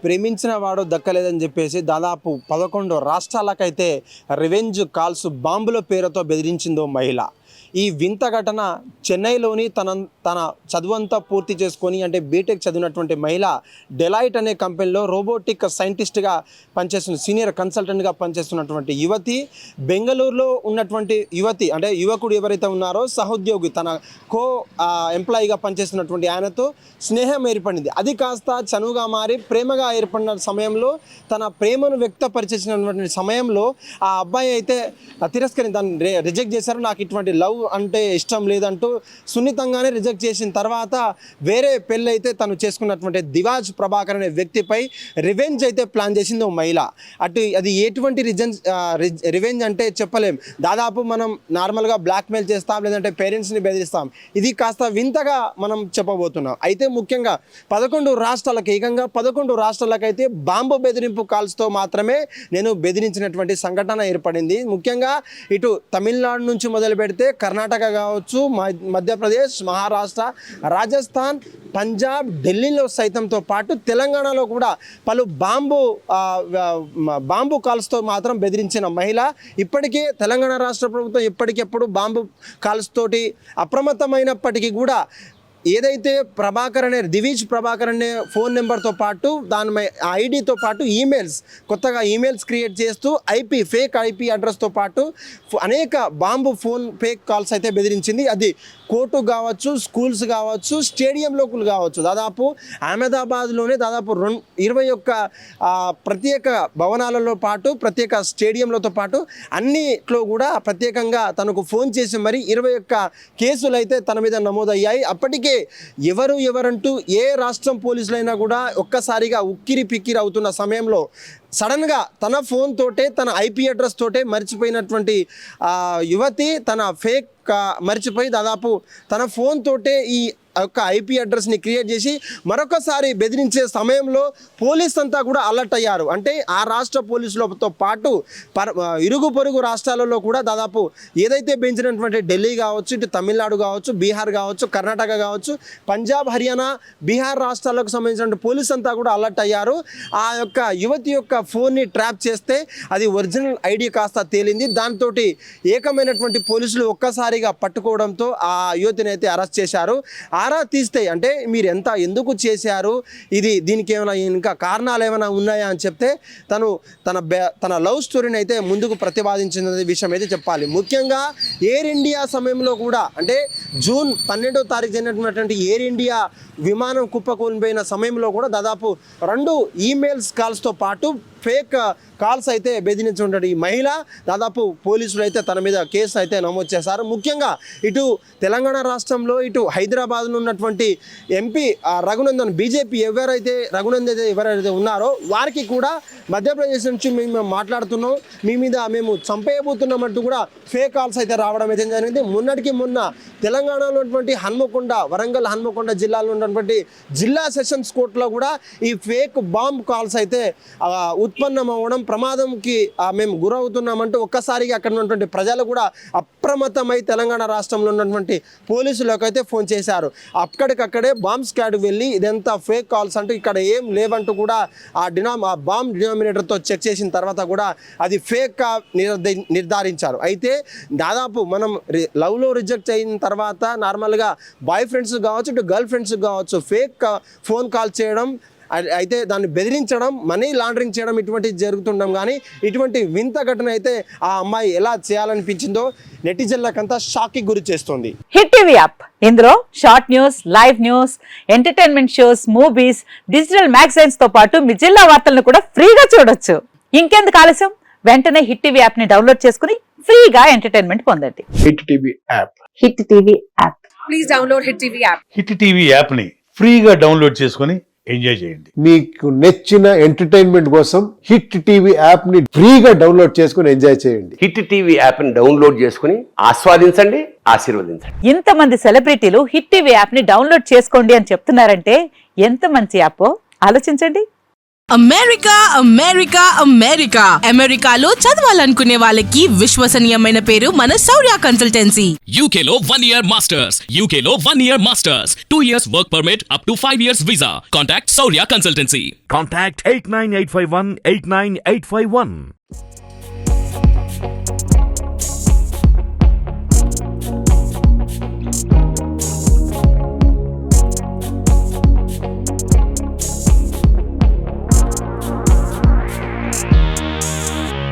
ప్రేమించిన వాడు దక్కలేదని చెప్పేసి దాదాపు 11 రాష్ట్రాలకైతే రివెంజ్ కాల్స్ బాంబుల పేరుతో బెదిరించిందో మహిళ. ఈ వింత ఘటన చెన్నైలోని తన చదువంతా పూర్తి చేసుకొని అంటే బీటెక్ చదివినటువంటి మహిళ డెలాయిట్ అనే కంపెనీలో రోబోటిక్ సైంటిస్ట్గా పనిచేస్తున్న సీనియర్ కన్సల్టెంట్గా పనిచేస్తున్నటువంటి యువతి, బెంగళూరులో ఉన్నటువంటి యువతి అంటే యువకుడు ఎవరైతే ఉన్నారో సహోద్యోగి తన కో ఎంప్లాయీగా పనిచేస్తున్నటువంటి ఆయనతో స్నేహం ఏర్పడింది. అది కాస్త చనువుగా మారి ప్రేమగా ఏర్పడిన సమయంలో తన ప్రేమను వ్యక్తపరిచేసినటువంటి సమయంలో ఆ అబ్బాయి అయితే దాన్ని రిజెక్ట్ చేశారు. నాకు ఇటువంటి లవ్ అంటే ఇష్టం లేదంటూ సున్నితంగానే రిజెక్ట్ చేసిన తర్వాత వేరే పెళ్ళి అయితే తను చేసుకున్నటువంటి దివాజ్ ప్రభాకర్ అనే వ్యక్తిపై రివెంజ్ అయితే ప్లాన్ చేసింది ఓ మహిళ. అది ఎటువంటి రివెంజ్ అంటే చెప్పలేం. దాదాపు మనం నార్మల్గా బ్లాక్మెయిల్ చేస్తాం, లేదంటే పేరెంట్స్ని బెదిరిస్తాం. ఇది కాస్త వింతగా మనం చెప్పబోతున్నాం. అయితే ముఖ్యంగా 11 రాష్ట్రాలకు ఏకంగా 11 రాష్ట్రాలకైతే బాంబు బెదిరింపు కాల్స్తో మాత్రమే నేను బెదిరించినటువంటి సంఘటన ఏర్పడింది. ముఖ్యంగా ఇటు తమిళనాడు నుంచి మొదలు పెడితే కర్ణాటక కావచ్చు, మధ్యప్రదేశ్, మహారాష్ట్ర, రాజస్థాన్, పంజాబ్, ఢిల్లీలో సైతంతో పాటు తెలంగాణలో కూడా పలు బాంబు కాల్స్తో మాత్రం బెదిరించిన మహిళ. ఇప్పటికే తెలంగాణ రాష్ట్ర ప్రభుత్వం ఎప్పటికెప్పుడు బాంబు కాల్స్ తోటి అప్రమత్తమైనప్పటికీ కూడా ఏదైతే దివీజ్ ప్రభాకర్ అనే ఫోన్ నెంబర్తో పాటు దాని ఐడితో పాటు కొత్తగా ఈమెయిల్స్ క్రియేట్ చేస్తూ ఫేక్ ఐపీ అడ్రస్తో పాటు అనేక బాంబు ఫేక్ కాల్స్ అయితే బెదిరించింది. అది కోర్టు కావచ్చు, స్కూల్స్ కావచ్చు, స్టేడియంలో కావచ్చు. దాదాపు అహ్మదాబాద్లోనే దాదాపు 21 ప్రత్యేక భవనాలలో పాటు ప్రత్యేక స్టేడియంలతో పాటు అన్నిట్లో కూడా ప్రత్యేకంగా తనకు ఫోన్ చేసి మరి 21 కేసులు అయితే తన మీద నమోదయ్యాయి. అప్పటికే ఎవరంటూ ఏ రాష్ట్రం పోలీసులైనా కూడా ఒక్కసారిగా ఉక్కిరి పిక్కిరి అవుతున్న సమయంలో సడన్గా తన ఫోన్ తోటే తన ఐపీ అడ్రస్ తోటే మర్చిపోయినటువంటి యువతి తన ఫేక్ మర్చిపోయి దాదాపు తన ఫోన్ తోటే ఈ యొక్క ఐపీ అడ్రస్ని క్రియేట్ చేసి మరొకసారి బెదిరించే సమయంలో పోలీస్ అంతా కూడా అలర్ట్ అయ్యారు. అంటే ఆ రాష్ట్ర పోలీసులతో పాటు ఇరుగు పొరుగు రాష్ట్రాలలో కూడా దాదాపు ఏదైతే పెంచినటువంటి ఢిల్లీ కావచ్చు, ఇటు తమిళనాడు కావచ్చు, బీహార్ కావచ్చు, కర్ణాటక కావచ్చు, పంజాబ్, హర్యానా, బీహార్ రాష్ట్రాలకు సంబంధించిన పోలీస్ అంతా కూడా అలర్ట్ అయ్యారు. ఆ యొక్క యువతి యొక్క ఫోన్ని ట్రాప్ చేస్తే అది ఒరిజినల్ ఐడి కాస్త తేలింది. దాంతో ఏకమైనటువంటి పోలీసులు ఒక్కసారిగా పట్టుకోవడంతో ఆ యువతిని అయితే అరెస్ట్ చేశారు. ఆరా తీస్తే అంటే మీరు ఎందుకు చేశారు, దీనికి ఏమైనా ఇంకా కారణాలు ఏమైనా ఉన్నాయా అని చెప్తే తన లవ్ స్టోరీని అయితే ముందుకు ప్రతిపాదించిన విషయం అయితే చెప్పాలి. ముఖ్యంగా ఎయిర్ ఇండియా సమయంలో కూడా అంటే జూన్ 12వ తారీఖు జరిగినటువంటి ఎయిర్ ఇండియా విమానం కుప్పకూలిపోయిన సమయంలో కూడా దాదాపు 2 ఈమెయిల్స్ కాల్స్తో పాటు ఫేక్ కాల్స్ అయితే బెదిరించుంటాడు ఈ మహిళ. దాదాపు పోలీసులు అయితే తన మీద కేసు అయితే నమోదు చేశారు. ముఖ్యంగా ఇటు తెలంగాణ రాష్ట్రంలో ఇటు హైదరాబాద్లో ఉన్నటువంటి ఎంపీ రఘునందన్ బీజేపీ ఎవరైతే ఉన్నారో వారికి కూడా మధ్యప్రదేశ్ నుంచి మేము మాట్లాడుతున్నాం, మీ మీద మేము చంపేయబోతున్నామంటూ కూడా ఫేక్ కాల్స్ అయితే రావడం అయితే జరిగింది. మొన్న తెలంగాణలో ఉన్నటువంటి వరంగల్ హన్మకొండ జిల్లాలో ఉన్నటువంటి జిల్లా సెషన్స్ కోర్టులో కూడా ఈ ఫేక్ బాంబ్ కాల్స్ అయితే ఉత్పన్నం అవ్వడం, ప్రమాదంకి మేము గురవుతున్నామంటూ ఒక్కసారిగా అక్కడ ఉన్నటువంటి ప్రజలు కూడా అప్రమత్తమై తెలంగాణ రాష్ట్రంలో ఉన్నటువంటి పోలీసులకు అయితే ఫోన్ చేశారు. అక్కడికక్కడే బాంబ్ స్క్వాడ్కి వెళ్ళి ఇదంతా ఫేక్ కాల్స్ అంటూ ఇక్కడ ఏం లేవంటూ కూడా ఆ బాంబ్ డినామినేటర్తో చెక్ చేసిన తర్వాత కూడా అది ఫేక్ నిర్ధారించారు. అయితే దాదాపు మనం లవ్లో రిజెక్ట్ అయిన తర్వాత నార్మల్గా బాయ్ ఫ్రెండ్స్ కావచ్చు, ఇటు గర్ల్ ఫ్రెండ్స్ కావచ్చు, ఫేక్ ఫోన్ కాల్ చేయడం, అయితే దాన్ని బెదిరించడం, మనీ లాండరింగ్ చేయడం ఇటువంటివి జరుగుతుండడం. కానీ ఇటువంటి వింత ఘటన అయితే ఆ అమ్మాయి ఎలా చేయాలనిపించిందో నెటిజన్లకంతా షాక్కి గురి చేస్తుంది. హిట్ టీవీ యాప్, ఇందులో short news, live news, entertainment shows, movies, digital magazines తో పాటు మీ జిల్లా వార్తలను కూడా ఫ్రీగా చూడొచ్చు. ఇంకెందుకు ఆలస్యం, వెంటనే హిట్ టీవీ యాప్ ని డౌన్లోడ్ చేసుకుని ఫ్రీగా ఎంటర్టైన్మెంట్ పొందండి. Hit TV app. Hit TV app. Please download hit TV app. Hit TV app ని ఫ్రీగా డౌన్లోడ్ చేసుకుని ఎంజాయ్ చేయండి. మీకు నచ్చిన ఎంటర్టైన్మెంట్ కోసం హిట్ టీవీ యాప్ ని ఫ్రీగా డౌన్లోడ్ చేసుకుని ఎంజాయ్ చేయండి. హిట్ టీవీ యాప్ ని డౌన్లోడ్ చేసుకుని ఆస్వాదించండి, ఆశీర్వదించండి. ఇంతమంది సెలబ్రిటీలు హిట్ టీవీ యాప్ ని డౌన్లోడ్ చేసుకోండి అని చెప్తున్నారంటే ఎంత మంచి యాప్ ఆలోచించండి. అమెరికా అమెరికా అమెరికా అమెరికాలో చదవాలనుకునే వాళ్ళకి విశ్వసనీయమైన పేరు మన శౌర్య కన్సల్టెన్సీ. UK లో 1 year masters. UK లో 1 year masters. 2 years work permit up to 5 years visa. Contact Saurya Consultancy. Contact 89851 89851.